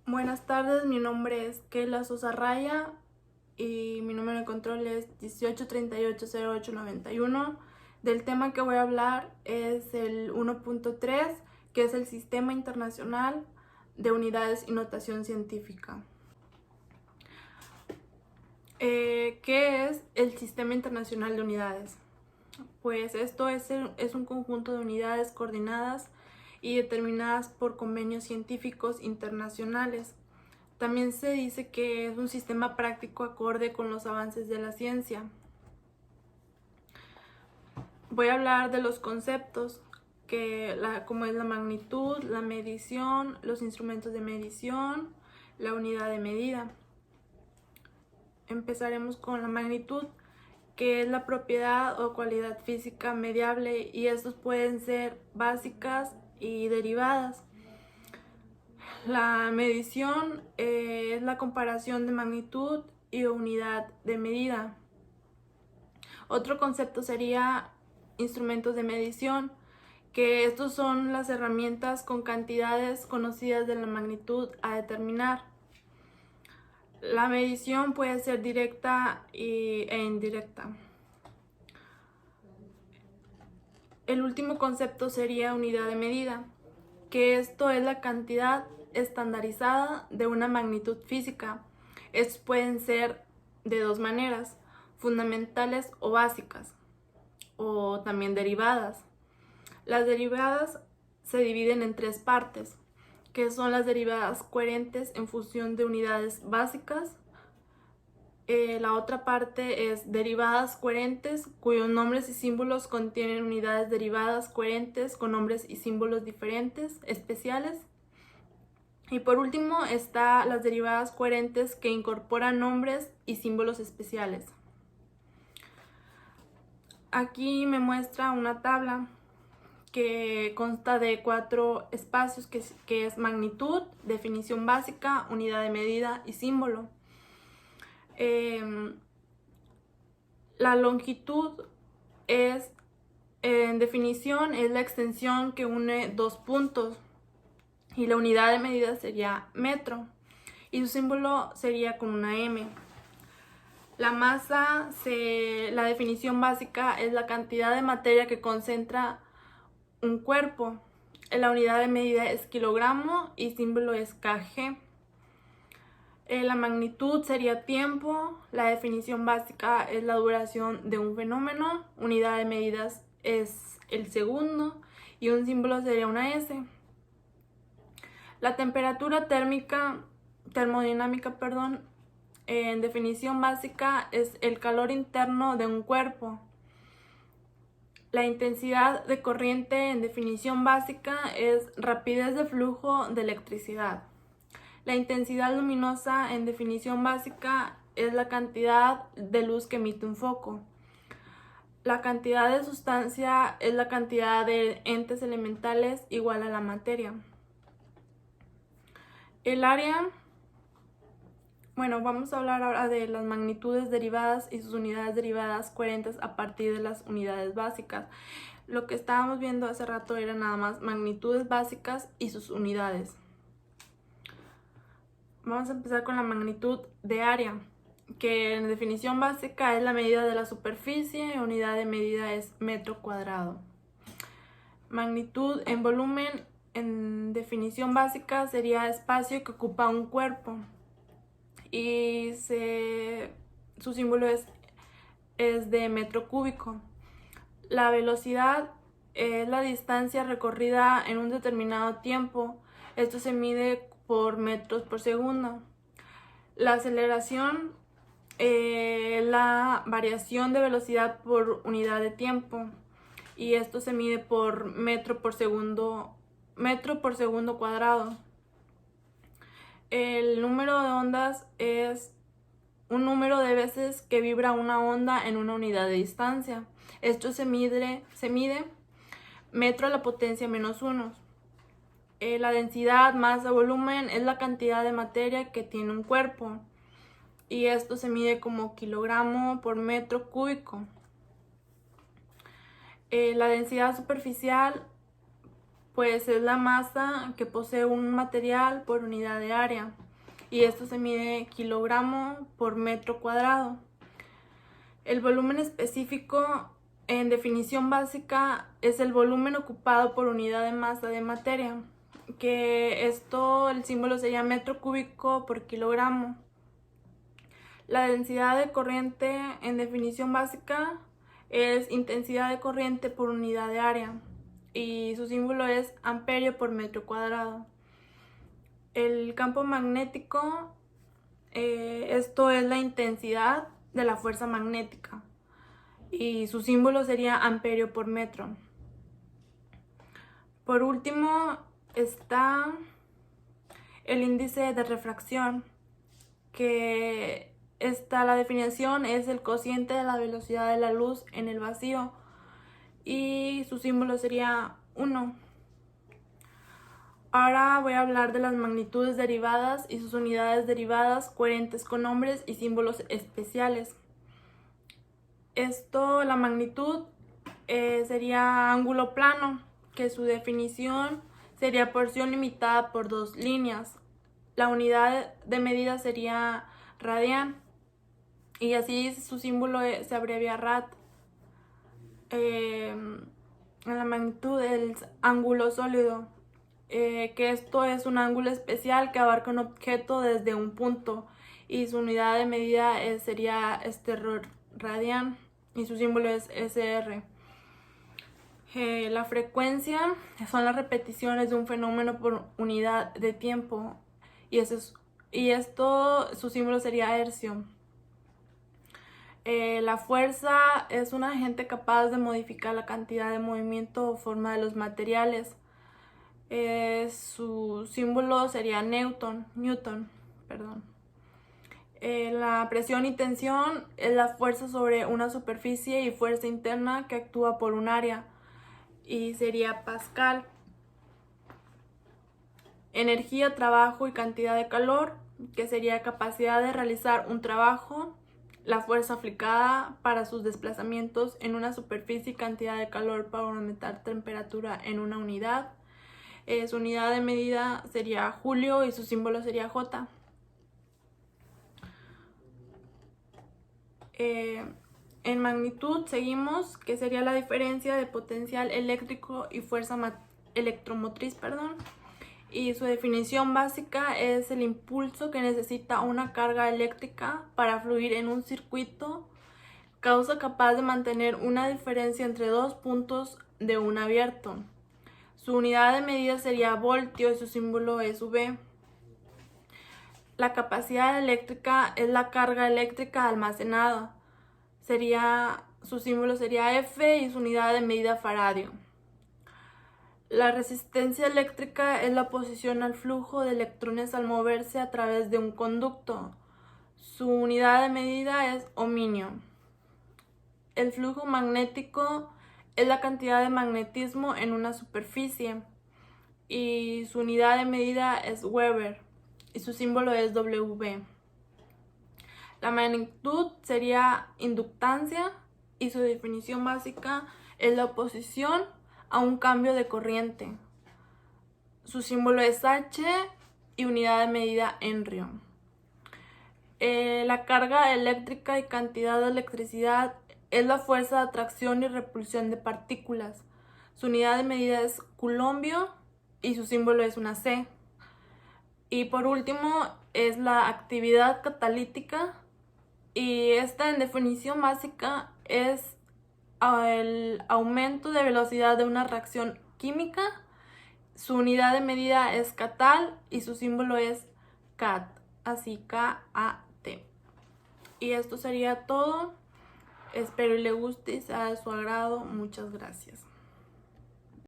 Buenas tardes, mi nombre es Keila Sosa Raya y mi número de control es 18380891. Del tema que voy a hablar es el 1.3, que es el Sistema Internacional de Unidades y Notación Científica. ¿Qué es el Sistema Internacional de Unidades? Pues esto es un conjunto de unidades coordinadas y determinadas por convenios científicos internacionales. También se dice que es un sistema práctico acorde con los avances de la ciencia. Voy a hablar de los conceptos, como es la magnitud, la medición, los instrumentos de medición, la unidad de medida. Empezaremos con la magnitud, que es la propiedad o cualidad física mediable, y estos pueden ser básicas y derivadas. La medición es la comparación de magnitud y unidad de medida. Otro concepto sería instrumentos de medición, que estos son las herramientas con cantidades conocidas de la magnitud a determinar. La medición puede ser directa e indirecta. El último concepto sería unidad de medida, que esto es la cantidad estandarizada de una magnitud física. Estos pueden ser de dos maneras: fundamentales o básicas, o también derivadas. Las derivadas se dividen en tres partes, que son las derivadas coherentes en función de unidades básicas. La otra parte es derivadas coherentes, cuyos nombres y símbolos contienen unidades derivadas coherentes con nombres y símbolos diferentes, especiales. Y por último está las derivadas coherentes que incorporan nombres y símbolos especiales. Aquí me muestra una tabla que consta de 4 espacios, que es magnitud, definición básica, unidad de medida y símbolo. La longitud es, en definición, es la extensión que une dos puntos, y la unidad de medida sería metro, y su símbolo sería con una M. La masa, la definición básica es la cantidad de materia que concentra un cuerpo. La unidad de medida es kilogramo y símbolo es kg. La magnitud sería tiempo, la definición básica es la duración de un fenómeno, unidad de medidas es el segundo y un símbolo sería una S. La temperatura termodinámica, en definición básica es el calor interno de un cuerpo. La intensidad de corriente en definición básica es rapidez de flujo de electricidad. La intensidad luminosa en definición básica es la cantidad de luz que emite un foco. La cantidad de sustancia es la cantidad de entes elementales igual a la materia. El área, vamos a hablar ahora de las magnitudes derivadas y sus unidades derivadas coherentes a partir de las unidades básicas. Lo que estábamos viendo hace rato era nada más magnitudes básicas y sus unidades. Vamos a empezar con la magnitud de área, que en definición básica es la medida de la superficie y unidad de medida es metro cuadrado. Magnitud en volumen, en definición básica, sería espacio que ocupa un cuerpo, y su símbolo es de metro cúbico. La velocidad es la distancia recorrida en un determinado tiempo. Esto se mide por metros por segundo. La aceleración es la variación de velocidad por unidad de tiempo, y esto se mide por metro por segundo cuadrado. El número de ondas es un número de veces que vibra una onda en una unidad de distancia. Esto se mide metro a la potencia -1. La densidad, masa, volumen es la cantidad de materia que tiene un cuerpo, y esto se mide como kilogramo por metro cúbico. La densidad superficial pues es la masa que posee un material por unidad de área, y esto se mide kilogramo por metro cuadrado. El volumen específico, en definición básica, es el volumen ocupado por unidad de masa de materia, que esto, el símbolo sería metro cúbico por kilogramo. La densidad de corriente, en definición básica, es intensidad de corriente por unidad de área, y su símbolo es amperio por metro cuadrado. El campo magnético, esto es la intensidad de la fuerza magnética, y su símbolo sería amperio por metro. Por último está el índice de refracción, que la definición es el cociente de la velocidad de la luz en el vacío, y su símbolo sería 1. Ahora voy a hablar de las magnitudes derivadas y sus unidades derivadas coherentes con nombres y símbolos especiales. La magnitud sería ángulo plano, que su definición sería porción limitada por 2 líneas. La unidad de medida sería radian, y así su símbolo se abrevia rad. La magnitud del ángulo sólido, que esto es un ángulo especial que abarca un objeto desde un punto, y su unidad de medida sería radian, y su símbolo es SR. La frecuencia son las repeticiones de un fenómeno por unidad de tiempo, y su símbolo sería hercio. La fuerza es un agente capaz de modificar la cantidad de movimiento o forma de los materiales. Su símbolo sería Newton. La presión y tensión es la fuerza sobre una superficie y fuerza interna que actúa por un área, y sería Pascal. Energía, trabajo y cantidad de calor, que sería capacidad de realizar un trabajo, la fuerza aplicada para sus desplazamientos en una superficie y cantidad de calor para aumentar temperatura en una unidad. Su unidad de medida sería julio y su símbolo sería J. En magnitud seguimos, que sería la diferencia de potencial eléctrico y fuerza electromotriz, y su definición básica es el impulso que necesita una carga eléctrica para fluir en un circuito, causa capaz de mantener una diferencia entre 2 puntos de un abierto. Su unidad de medida sería voltio y su símbolo es V. La capacidad eléctrica es la carga eléctrica almacenada. Su símbolo sería F y su unidad de medida faradio. La resistencia eléctrica es la oposición al flujo de electrones al moverse a través de un conducto. Su unidad de medida es ohmio. El flujo magnético es la cantidad de magnetismo en una superficie, y su unidad de medida es Weber, y su símbolo es W. La magnitud sería inductancia, y su definición básica es la oposición a un cambio de corriente. Su símbolo es H y unidad de medida Henry. La carga eléctrica y cantidad de electricidad es la fuerza de atracción y repulsión de partículas. Su unidad de medida es coulombio y su símbolo es una C. Y por último es la actividad catalítica, y esta en definición básica es el aumento de velocidad de una reacción química. Su unidad de medida es catal y su símbolo es CAT, así K-A-T. Y esto sería todo. Espero y le guste y sea de su agrado. Muchas gracias.